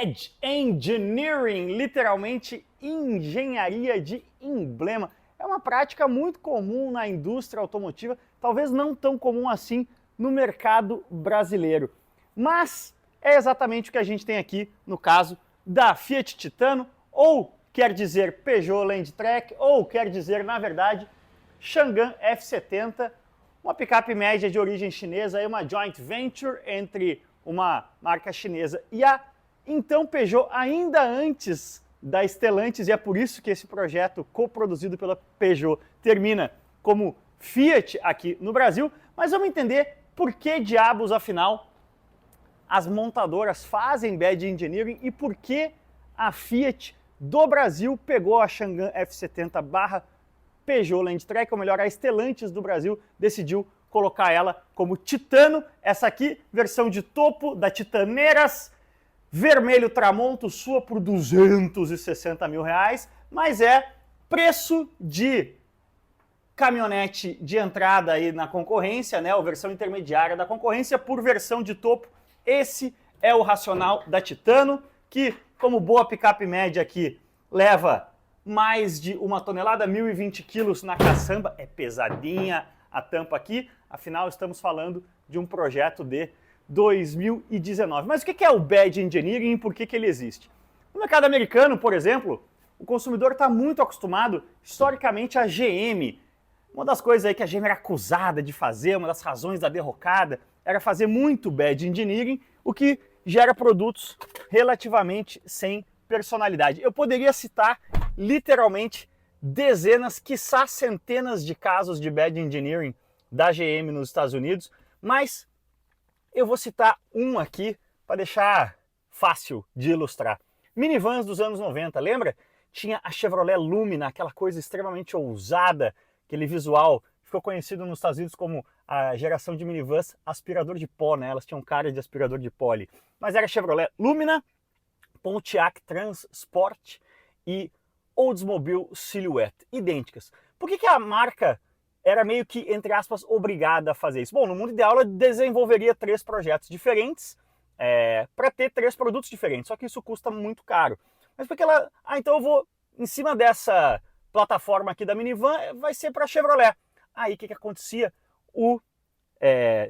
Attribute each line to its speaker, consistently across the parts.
Speaker 1: Badge Engineering, literalmente engenharia de emblema. É uma prática muito comum na indústria automotiva, talvez não tão comum assim no mercado brasileiro. Mas é exatamente o que a gente tem aqui no caso da Fiat Titano, ou quer dizer Peugeot Landtrek, ou quer dizer, na verdade, Chang'an F70, uma picape média de origem chinesa, uma joint venture entre uma marca chinesa e a então Peugeot, ainda antes da Stellantis, e é por isso que esse projeto coproduzido pela Peugeot termina como Fiat aqui no Brasil. Mas vamos entender por que diabos, afinal, as montadoras fazem Badge Engineering e por que a Fiat do Brasil pegou a Chang'an F70 Peugeot Landtrek, ou melhor, a Stellantis do Brasil decidiu colocar ela como Titano. Essa aqui, versão de topo da Titaneiras, vermelho Tramonto, sua por R$260 mil, mas é preço de caminhonete de entrada aí na concorrência, né, ou versão intermediária da concorrência por versão de topo. Esse é o racional da Titano, que, como boa picape média aqui, leva mais de 1 tonelada, 1.020 quilos na caçamba. É pesadinha a tampa aqui, afinal estamos falando de um projeto de 2019. Mas o que é o Badge Engineering e por que ele existe? No mercado americano, por exemplo, o consumidor está muito acostumado, historicamente, a GM. Uma das coisas aí que a GM era acusada de fazer, uma das razões da derrocada, era fazer muito Badge Engineering, o que gera produtos relativamente sem personalidade. Eu poderia citar literalmente dezenas, quiçá centenas de casos de Badge Engineering da GM nos Estados Unidos, mas eu vou citar um aqui para deixar fácil de ilustrar. Minivans dos anos 90, lembra? Tinha a Chevrolet Lumina, aquela coisa extremamente ousada, aquele visual, ficou conhecido nos Estados Unidos como a geração de minivans aspirador de pó, né? Elas tinham cara de aspirador de pó ali. Mas era Chevrolet Lumina, Pontiac Transport e Oldsmobile Silhouette, idênticas. Por que a marca era meio que, entre aspas, obrigada a fazer isso? Bom, no mundo ideal ela desenvolveria 3 projetos diferentes para ter 3 produtos diferentes, só que isso custa muito caro. Mas porque ela, então eu vou, em cima dessa plataforma aqui da minivan, vai ser para a Chevrolet. Aí o que acontecia? O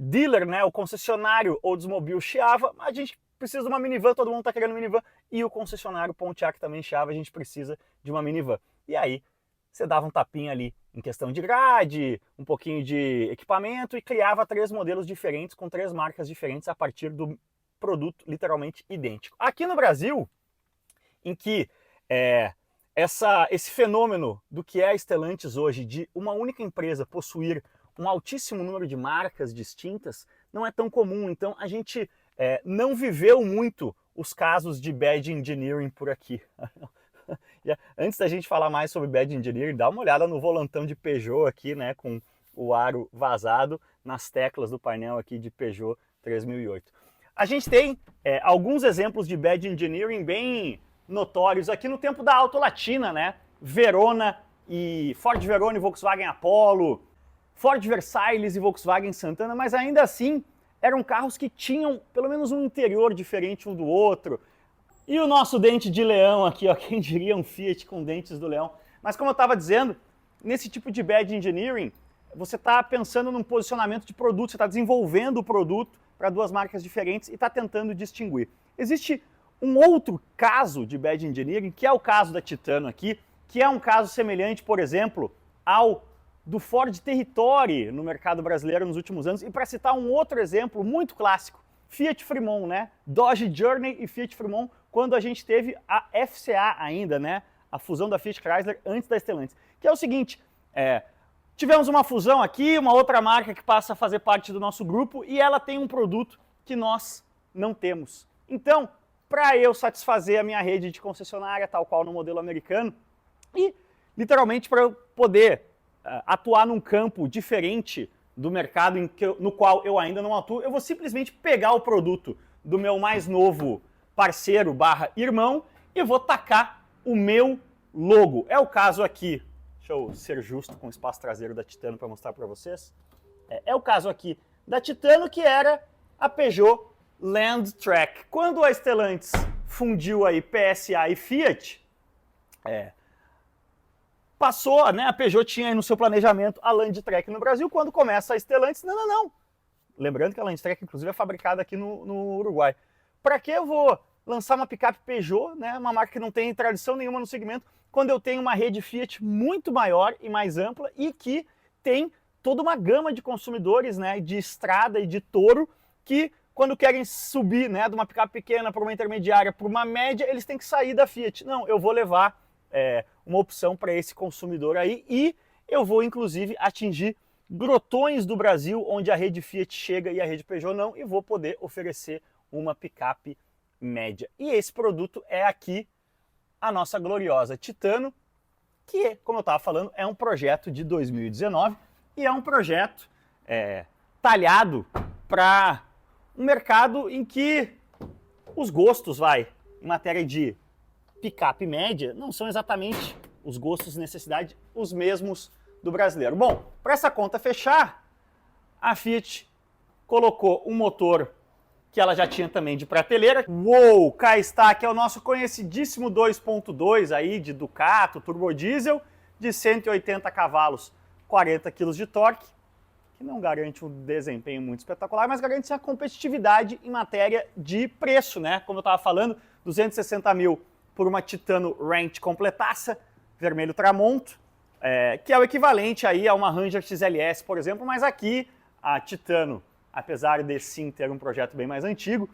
Speaker 1: dealer, né, o concessionário Oldsmobile chiava, a gente precisa de uma minivan, todo mundo está querendo minivan, e o concessionário Pontiac também chiava, a gente precisa de uma minivan. E aí você dava um tapinha ali em questão de grade, um pouquinho de equipamento e criava 3 modelos diferentes com 3 marcas diferentes a partir do produto literalmente idêntico. Aqui no Brasil, em que esse fenômeno do que é a Stellantis hoje, de uma única empresa possuir um altíssimo número de marcas distintas, não é tão comum. Então a gente não viveu muito os casos de Badge Engineering por aqui. Antes da gente falar mais sobre Badge Engineering, dá uma olhada no volantão de Peugeot aqui, né, com o aro vazado nas teclas do painel aqui de Peugeot 3008. A gente tem alguns exemplos de Badge Engineering bem notórios aqui no tempo da Auto Latina, né? Verona e Ford Verona e Volkswagen Apollo, Ford Versailles e Volkswagen Santana, mas ainda assim eram carros que tinham pelo menos um interior diferente um do outro. E o nosso dente de leão aqui, ó, quem diria um Fiat com dentes do leão. Mas como eu estava dizendo, nesse tipo de Badge Engineering, você está pensando num posicionamento de produto, você está desenvolvendo o produto para 2 marcas diferentes e está tentando distinguir. Existe um outro caso de Badge Engineering, que é o caso da Titano aqui, que é um caso semelhante, por exemplo, ao do Ford Territory no mercado brasileiro nos últimos anos. E para citar um outro exemplo muito clássico, Fiat Fremont, né? Dodge Journey e Fiat Fremont, quando a gente teve a FCA ainda, né? A fusão da Fiat Chrysler antes da Stellantis. Que é o seguinte, tivemos uma fusão aqui, uma outra marca que passa a fazer parte do nosso grupo e ela tem um produto que nós não temos. Então, para eu satisfazer a minha rede de concessionária, tal qual no modelo americano, e literalmente para eu poder atuar num campo diferente do mercado no qual eu ainda não atuo, eu vou simplesmente pegar o produto do meu mais novo parceiro / irmão e vou tacar o meu logo. É o caso aqui, deixa eu ser justo com o espaço traseiro da Titano para mostrar para vocês. É o caso aqui da Titano, que era a Peugeot Landtrek. Quando a Stellantis fundiu aí PSA e Fiat, passou, né, a Peugeot tinha aí no seu planejamento a Landtrek no Brasil, quando começa a Stellantis, não. Lembrando que a Landtrek, inclusive, é fabricada aqui no Uruguai. Para que eu vou lançar uma picape Peugeot, né, uma marca que não tem tradição nenhuma no segmento, quando eu tenho uma rede Fiat muito maior e mais ampla e que tem toda uma gama de consumidores, né, de estrada e de touro, que quando querem subir, né, de uma picape pequena para uma intermediária, para uma média, eles têm que sair da Fiat. Não, eu vou levar uma opção para esse consumidor aí e eu vou, inclusive, atingir grotões do Brasil onde a rede Fiat chega e a rede Peugeot não, e vou poder oferecer uma picape média. E esse produto é aqui a nossa gloriosa Titano, que, como eu estava falando, é um projeto de 2019 e é um projeto talhado para um mercado em que os gostos, em matéria de picape média, não são exatamente os gostos e necessidades os mesmos do brasileiro. Bom, para essa conta fechar, a Fiat colocou um motor que ela já tinha também de prateleira. Uou, cá está, que é o nosso conhecidíssimo 2.2 aí de Ducato, turbodiesel, de 180 cavalos, 40 kg de torque, que não garante um desempenho muito espetacular, mas garante a competitividade em matéria de preço, né? Como eu estava falando, 260 mil por uma Titano Ranch completaça, vermelho Tramonto, que é o equivalente aí a uma Ranger XLS, por exemplo, mas aqui a Titano, apesar de sim ter um projeto bem mais antigo,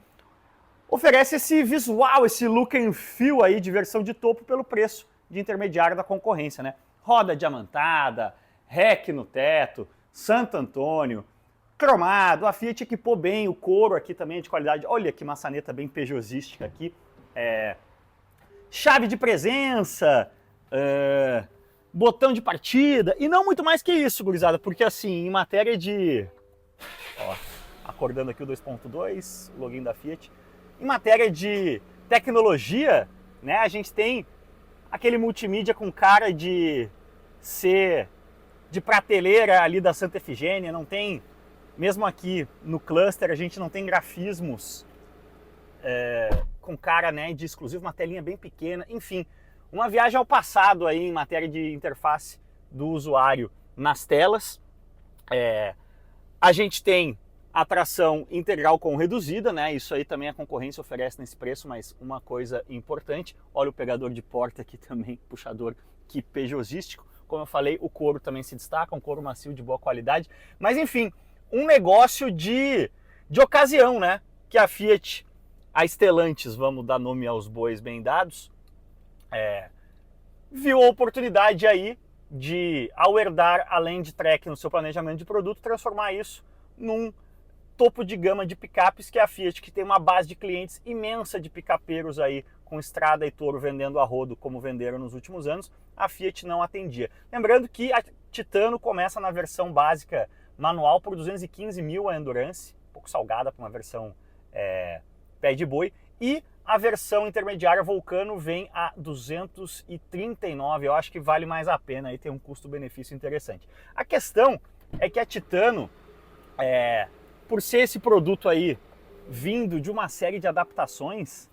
Speaker 1: oferece esse visual, esse look and feel aí de versão de topo pelo preço de intermediário da concorrência, né? Roda diamantada, REC no teto, Santo Antônio, cromado, a Fiat equipou bem, o couro aqui também é de qualidade, olha que maçaneta bem peugeotística aqui, chave de presença, botão de partida, e não muito mais que isso, gurizada, porque assim, em matéria de... Ó, acordando aqui o 2.2, login da Fiat, em matéria de tecnologia, né, a gente tem aquele multimídia com cara de ser de prateleira ali da Santa Efigênia, não tem, mesmo aqui no cluster, a gente não tem grafismos com cara, né, de exclusivo, uma telinha bem pequena, enfim, uma viagem ao passado aí em matéria de interface do usuário nas telas. A gente tem a tração integral com reduzida, né? Isso aí também a concorrência oferece nesse preço, mas uma coisa importante, olha o pegador de porta aqui também, puxador que peugeotístico. Como eu falei, o couro também se destaca, um couro macio de boa qualidade. Mas enfim, um negócio de ocasião, né? Que a Fiat, a Stellantis, vamos dar nome aos bois bem dados, viu a oportunidade aí de, ao herdar a Landtrek no seu planejamento de produto, transformar isso num topo de gama de picapes, que é a Fiat, que tem uma base de clientes imensa de picapeiros aí, com estrada e touro vendendo a rodo, como venderam nos últimos anos, a Fiat não atendia. Lembrando que a Titano começa na versão básica manual por 215 mil a Endurance, um pouco salgada para uma versão pé de boi, e a versão intermediária Vulcano vem a 239, eu acho que vale mais a pena, aí tem um custo-benefício interessante. A questão é que a Titano, por ser esse produto aí vindo de uma série de adaptações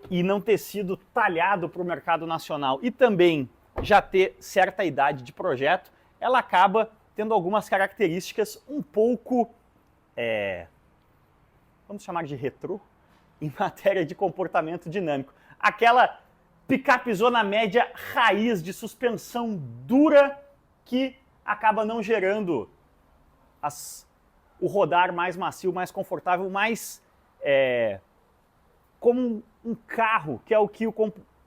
Speaker 1: e não ter sido talhado para o mercado nacional e também já ter certa idade de projeto, ela acaba tendo algumas características um pouco, vamos chamar de retrô, em matéria de comportamento dinâmico. Aquela picape zona média raiz de suspensão dura que acaba não gerando o rodar mais macio, mais confortável, mais como um carro, que é o que o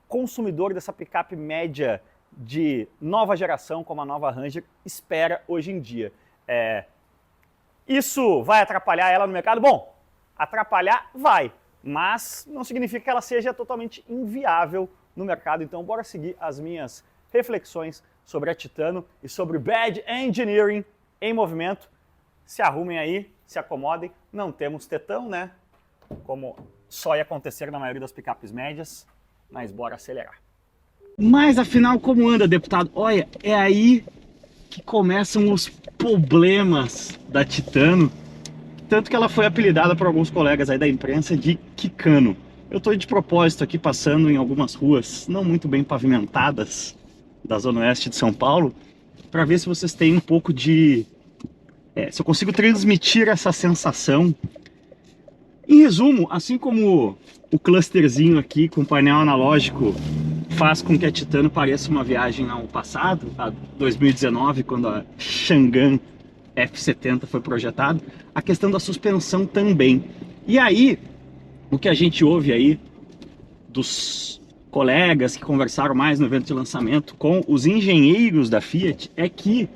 Speaker 1: consumidor dessa picape média de nova geração, como a nova Ranger, espera hoje em dia. Isso vai atrapalhar ela no mercado? Bom, atrapalhar vai, mas não significa que ela seja totalmente inviável no mercado. Então, bora seguir as minhas reflexões sobre a Titano e sobre Bad Engineering em movimento. Se arrumem aí, se acomodem. Não temos tetão, né? Como só ia acontecer na maioria das picapes médias, mas bora acelerar. Mas afinal, como anda, deputado? Olha, é aí que começam os problemas da Titano. Tanto que ela foi apelidada por alguns colegas aí da imprensa de Kikano. Eu estou de propósito aqui passando em algumas ruas não muito bem pavimentadas da Zona Oeste de São Paulo, para ver se vocês têm um pouco de... se eu consigo transmitir essa sensação. Em resumo, assim como o clusterzinho aqui com painel analógico faz com que a Titano pareça uma viagem ao passado, a 2019, quando a Chang'an F70 foi projetado, a questão da suspensão também. E aí, o que a gente ouve aí dos colegas que conversaram mais no evento de lançamento com os engenheiros da Fiat é que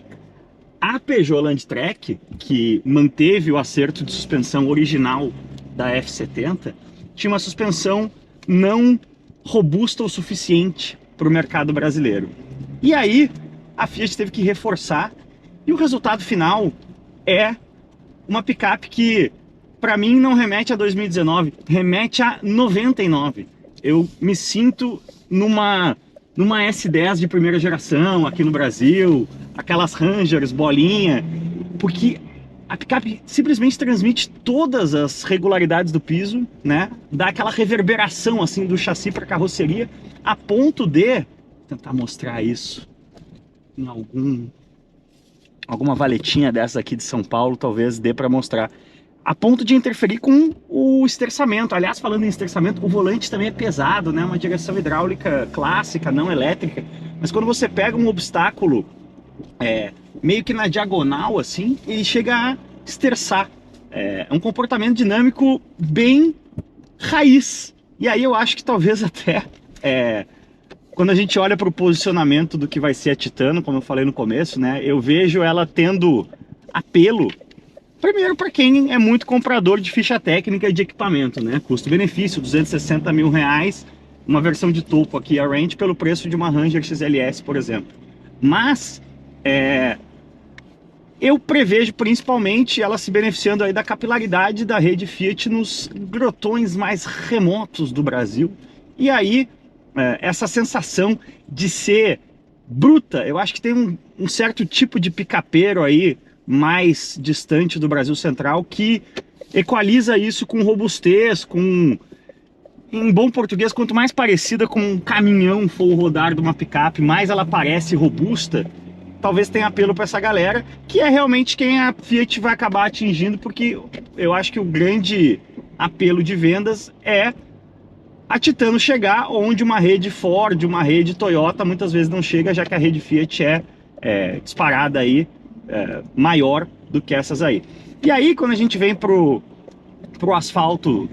Speaker 1: a Peugeot Landtrek, que manteve o acerto de suspensão original da F70, tinha uma suspensão não robusta o suficiente para o mercado brasileiro. E aí a Fiat teve que reforçar, e o resultado final é uma picape que, para mim, não remete a 2019, remete a 99. Eu me sinto numa S10 de primeira geração aqui no Brasil, aquelas Rangers, bolinha, porque a picape simplesmente transmite todas as regularidades do piso, né? Dá aquela reverberação assim do chassi para a carroceria, a ponto de vou tentar mostrar isso em alguma valetinha dessas aqui de São Paulo, talvez dê para mostrar, a ponto de interferir com o esterçamento. Aliás, falando em esterçamento, o volante também é pesado, né? Uma direção hidráulica clássica, não elétrica, mas quando você pega um obstáculo meio que na diagonal assim, ele chega a esterçar. É um comportamento dinâmico bem raiz. E aí eu acho que talvez até quando a gente olha para o posicionamento do que vai ser a Titano, como eu falei no começo, né, eu vejo ela tendo apelo, primeiro para quem é muito comprador de ficha técnica e de equipamento, né, custo-benefício, 260 mil reais, uma versão de topo aqui, a Range, pelo preço de uma Ranger XLS, por exemplo. Mas eu prevejo principalmente ela se beneficiando aí da capilaridade da rede Fiat nos grotões mais remotos do Brasil. E aí, essa sensação de ser bruta, eu acho que tem um certo tipo de picapeiro aí mais distante do Brasil Central que equaliza isso com robustez, com, em bom português, quanto mais parecida com um caminhão for o rodar de uma picape, mais ela parece robusta. Talvez tenha apelo para essa galera, que é realmente quem a Fiat vai acabar atingindo, porque eu acho que o grande apelo de vendas é a Titano chegar onde uma rede Ford, uma rede Toyota muitas vezes não chega, já que a rede Fiat é disparada aí, maior do que essas aí. E aí, quando a gente vem pro asfalto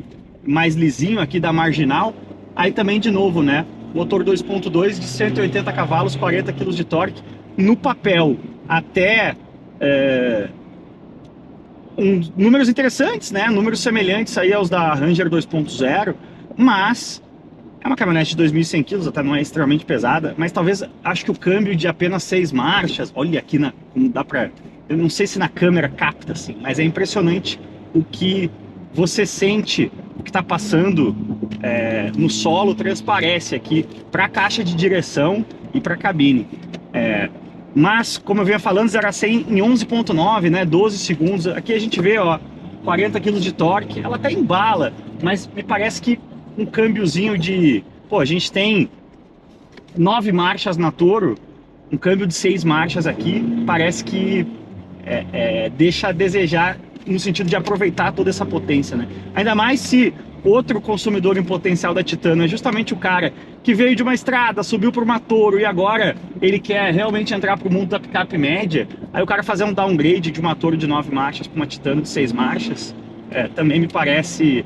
Speaker 1: mais lisinho aqui da Marginal, aí também de novo, né, motor 2.2 de 180 cavalos, 40 kg de torque, no papel até números interessantes, né? Números semelhantes aí aos da Ranger 2.0, mas é uma caminhonete de 2.100 kg, até não é extremamente pesada, mas talvez, acho que o câmbio de apenas 6 marchas, olha aqui, como dá pra, eu não sei se na câmera capta assim, mas é impressionante o que você sente, o que está passando no solo, transparece aqui para a caixa de direção e para a cabine. Mas, como eu vinha falando, 0 a 100 em 11.9, né, 12 segundos. Aqui a gente vê, ó, 40 kg de torque. Ela até embala, mas me parece que um câmbiozinho de... Pô, a gente tem 9 marchas na Toro, um câmbio de 6 marchas aqui, parece que deixa a desejar no sentido de aproveitar toda essa potência, né? Ainda mais se outro consumidor em potencial da Titano é justamente o cara que veio de uma estrada, subiu para uma Toro e agora ele quer realmente entrar para o mundo da picape média. Aí o cara fazer um downgrade de uma Toro de 9 marchas para uma Titano de 6 marchas também me parece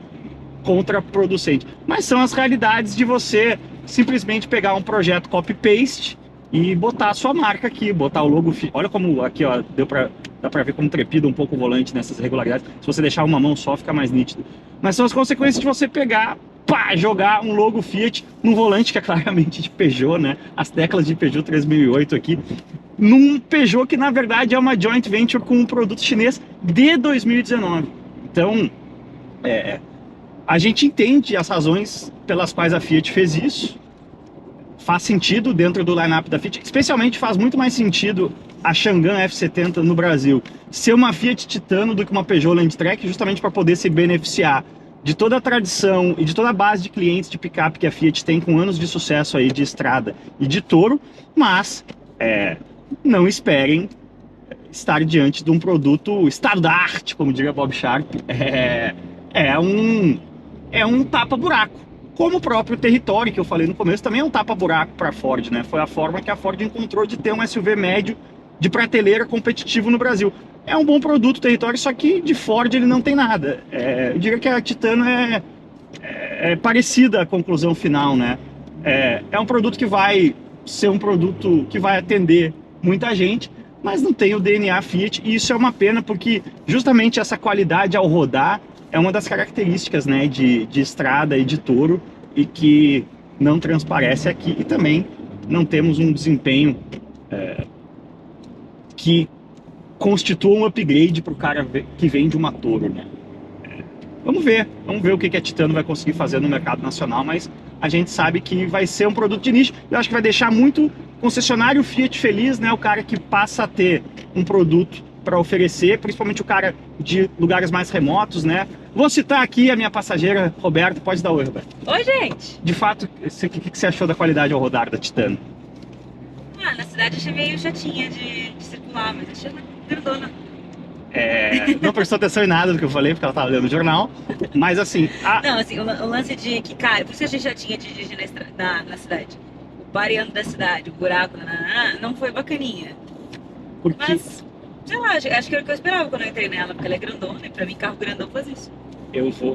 Speaker 1: contraproducente. Mas são as realidades de você simplesmente pegar um projeto copy-paste e botar a sua marca aqui, botar o logo. Olha como aqui, ó, dá pra ver como trepida um pouco o volante nessas regularidades. Se você deixar uma mão só, fica mais nítido. Mas são as consequências de você pegar, pá, jogar um logo Fiat num volante que é claramente de Peugeot, né? As teclas de Peugeot 3008 aqui, num Peugeot que na verdade é uma joint venture com um produto chinês de 2019. Então, a gente entende as razões pelas quais a Fiat fez isso. Faz sentido dentro do line-up da Fiat, especialmente faz muito mais sentido a Chang'an F70 no Brasil ser uma Fiat Titano do que uma Peugeot Landtrek, justamente para poder se beneficiar de toda a tradição e de toda a base de clientes de picape que a Fiat tem com anos de sucesso aí de estrada e de Toro, mas não esperem estar diante de um produto estado da arte, como diria Bob Sharp. É um tapa-buraco. Como o próprio Territory, que eu falei no começo, também é um tapa-buraco para a Ford, né? Foi a forma que a Ford encontrou de ter um SUV médio de prateleira competitivo no Brasil. É um bom produto o Territory, só que de Ford ele não tem nada. Eu diria que a Titano é parecida à conclusão final, né? É um produto que vai ser um produto que vai atender muita gente, mas não tem o DNA Fiat, e isso é uma pena, porque justamente essa qualidade ao rodar é uma das características, né, de estrada e de Toro, e que não transparece aqui, e também não temos um desempenho que constitua um upgrade para o cara que vende uma Toro, né? Vamos ver o que a Titano vai conseguir fazer no mercado nacional, mas a gente sabe que vai ser um produto de nicho. Eu acho que vai deixar muito concessionário Fiat feliz, né? O cara que passa a ter um produto para oferecer, principalmente o cara de lugares mais remotos, né? Vou citar aqui a minha passageira, Roberta. Pode dar oi, Roberta.
Speaker 2: Oi, gente.
Speaker 1: De fato, o que você achou da qualidade ao rodar da Titano?
Speaker 2: Na cidade achei meio chatinha de circular, mas achei grandona.
Speaker 1: Não prestou atenção em nada do que eu falei, porque ela estava lendo o jornal, mas assim...
Speaker 2: Não, assim, o lance de que, cara, por isso que eu achei chatinha de dirigir na cidade. O bareando da cidade, o buraco, não foi bacaninha.
Speaker 1: Porque...
Speaker 2: Mas, sei lá, acho que era o que eu esperava quando eu entrei nela, porque ela é grandona, e pra mim carro grandão faz isso.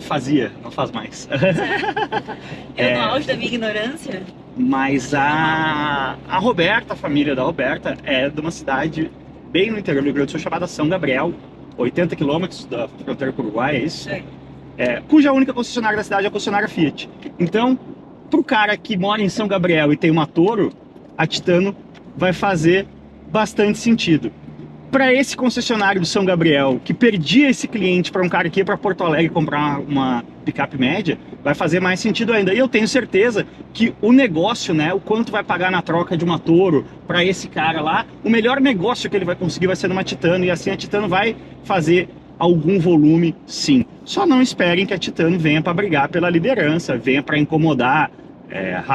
Speaker 1: Fazia, não faz mais.
Speaker 2: No auge da minha ignorância.
Speaker 1: Mas a Roberta, a família da Roberta, é de uma cidade bem no interior do Rio Grande do Sul, chamada São Gabriel, 80 quilômetros da fronteira com o Uruguai, é isso? Cuja única concessionária da cidade é a concessionária Fiat. Então, para o cara que mora em São Gabriel e tem uma Toro, a Titano vai fazer bastante sentido. Para esse concessionário do São Gabriel, que perdia esse cliente para um cara que ia para Porto Alegre comprar uma picape média, vai fazer mais sentido ainda. E eu tenho certeza que o negócio, né, o quanto vai pagar na troca de uma Toro para esse cara lá, o melhor negócio que ele vai conseguir vai ser numa Titano, e assim a Titano vai fazer algum volume, sim. Só não esperem que a Titano venha para brigar pela liderança, venha para incomodar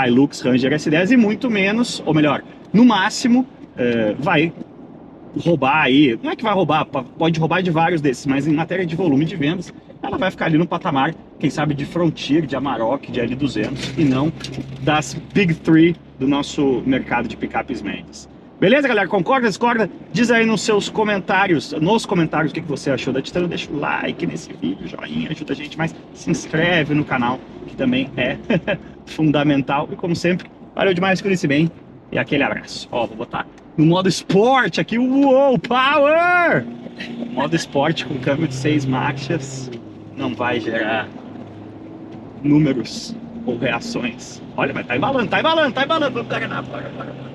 Speaker 1: Hilux, Ranger S10, e muito menos, ou melhor, no máximo, vai roubar aí, não é que vai roubar, pode roubar de vários desses, mas em matéria de volume de vendas, ela vai ficar ali no patamar, quem sabe, de Frontier, de Amarok, de L200, e não das Big Three do nosso mercado de picapes médias. Beleza, galera? Concorda, discorda? Diz aí nos comentários o que você achou da Titano. Deixa o like nesse vídeo, joinha, ajuda a gente mais, se inscreve no canal, que também é fundamental, e como sempre, valeu demais, cuide-se bem, e aquele abraço. Ó, vou botar no modo esporte aqui, uou, power! Modo esporte com câmbio de 6 marchas não vai gerar números ou reações. Olha, mas tá embalando, bora.